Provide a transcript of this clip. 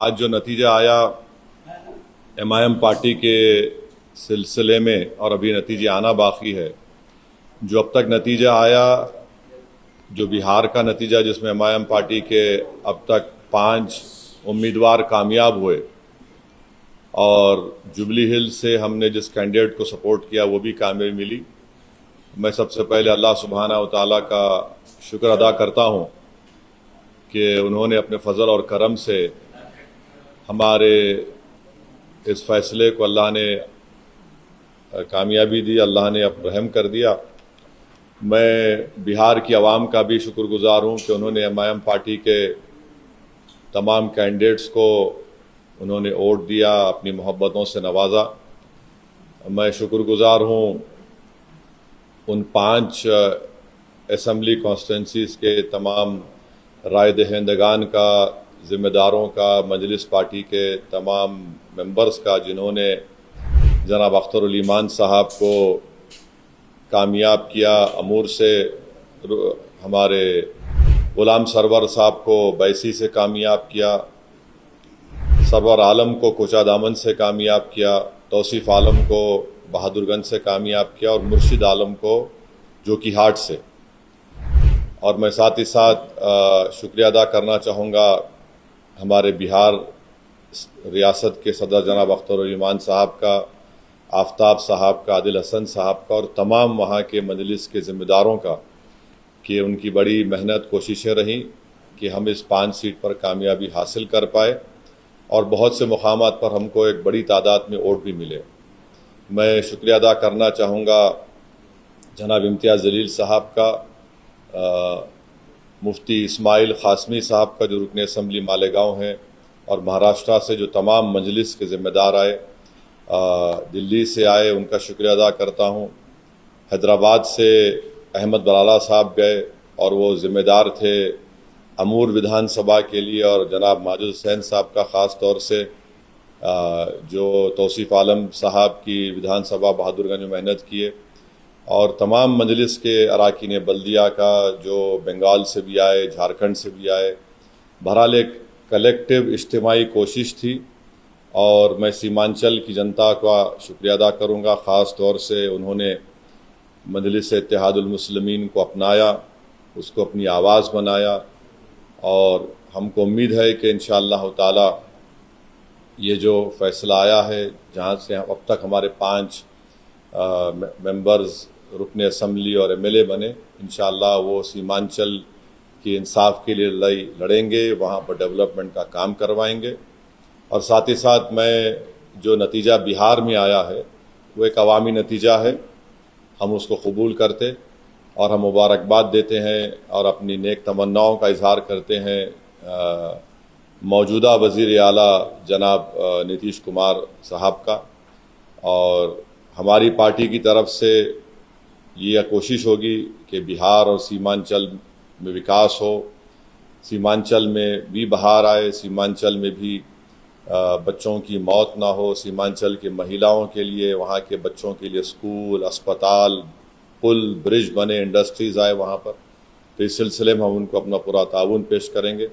आज जो नतीजा आया MIM पार्टी के सिलसिले में और अभी नतीजे आना बाकी है। जो अब तक नतीजा आया, जो बिहार का नतीजा जिसमें MIM पार्टी के अब तक 5 उम्मीदवार कामयाब हुए और जुबली हिल से हमने जिस कैंडिडेट को सपोर्ट किया वो भी कामयाबी मिली। मैं सबसे पहले अल्लाह सुब्हानहू व तआला का शुक्र अदा करता हूँ कि उन्होंने अपने फजल और करम से हमारे इस फैसले को अल्लाह ने कामयाबी दी, अल्लाह ने अब रहम कर दिया। मैं बिहार की आवाम का भी शुक्रगुजार हूँ कि उन्होंने MIM पार्टी के तमाम कैंडिडेट्स को उन्होंने वोट दिया, अपनी मोहब्बतों से नवाजा। मैं शुक्रगुजार हूँ उन 5 असम्बली कॉन्स्टिट्यूंसीज़ के तमाम राय दहिंदगान का, ज़िम्मेदारों का, मजलिस पार्टी के तमाम मेंबर्स का, जिन्होंने जनाब अख्तर उल ईमान साहब को कामयाब किया। अमूर से हमारे गुलाम सरवर साहब को बैसी से कामयाब किया, सरवर आलम को कोचा दामन से कामयाब किया, तौसीफ़ आलम को बहादुरगंज से कामयाब किया और मुर्शिद आलम को जोकीहाट से। और मैं साथ ही साथ शुक्रिया अदा करना चाहूँगा हमारे बिहार रियासत के सदर जनाब अख्तर उल ईमान साहब का, आफ्ताब साहब का, आदिल हसन साहब का और तमाम वहाँ के मजलिस के ज़िम्मेदारों का कि उनकी बड़ी मेहनत कोशिशें रहीं कि हम इस 5 सीट पर कामयाबी हासिल कर पाए और बहुत से मुकामात पर हमको एक बड़ी तादाद में वोट भी मिले। मैं शुक्रिया अदा करना चाहूँगा जनाब इम्तियाज़ जलील साहब का, मुफ्ती इस्माइल क़ासमी साहब का जो रुकन असम्बली मालेगांव हैं, और महाराष्ट्र से जो तमाम मजलिस के ज़िम्मेदार आए, दिल्ली से आए, उनका शुक्रिया अदा करता हूँ। हैदराबाद से अहमद बलाला साहब गए और वो ज़िम्मेदार थे अमूर विधानसभा के लिए, और जनाब माजिद हुसैन साहब का ख़ास तौर से जो तौसीफ़ आलम साहब की विधानसभा बहादुरगंज में मेहनत किए, और तमाम मजलिस के अराकीन बल्दिया का जो बंगाल से भी आए, झारखंड से भी आए। बहरहाल एक कलेक्टिव इज्तिमाई कोशिश थी और मैं सीमांचल की जनता का शुक्रिया अदा करूँगा। ख़ास तौर से उन्होंने मजलिस इत्तेहादुल मुस्लिमीन को अपनाया, उसको अपनी आवाज़ बनाया, और हमको उम्मीद है कि इंशाअल्लाह ताला ये जो फ़ैसला आया है, जहाँ से अब तक हमारे 5 मेंबर्स रुकन असम्बली और MLA बने, इंशाअल्लाह वो सीमांचल की इंसाफ के लिए लड़ाई लड़ेंगे, वहाँ पर डेवलपमेंट का काम करवाएंगे। और साथ ही साथ मैं जो नतीजा बिहार में आया है वो एक अवामी नतीजा है, हम उसको कबूल करते और हम मुबारकबाद देते हैं और अपनी नेक तमन्नाओं का इजहार करते हैं मौजूदा वज़ीर आला जनाब नीतीश कुमार साहब का। और हमारी पार्टी की तरफ से ये कोशिश होगी कि बिहार और सीमांचल में विकास हो, सीमांचल में भी बहार आए, सीमांचल में भी बच्चों की मौत ना हो, सीमांचल के महिलाओं के लिए, वहाँ के बच्चों के लिए स्कूल, अस्पताल, पुल, ब्रिज बने, इंडस्ट्रीज़ आए वहाँ पर। तो इस सिलसिले में हम उनको अपना पूरा ताउन पेश करेंगे।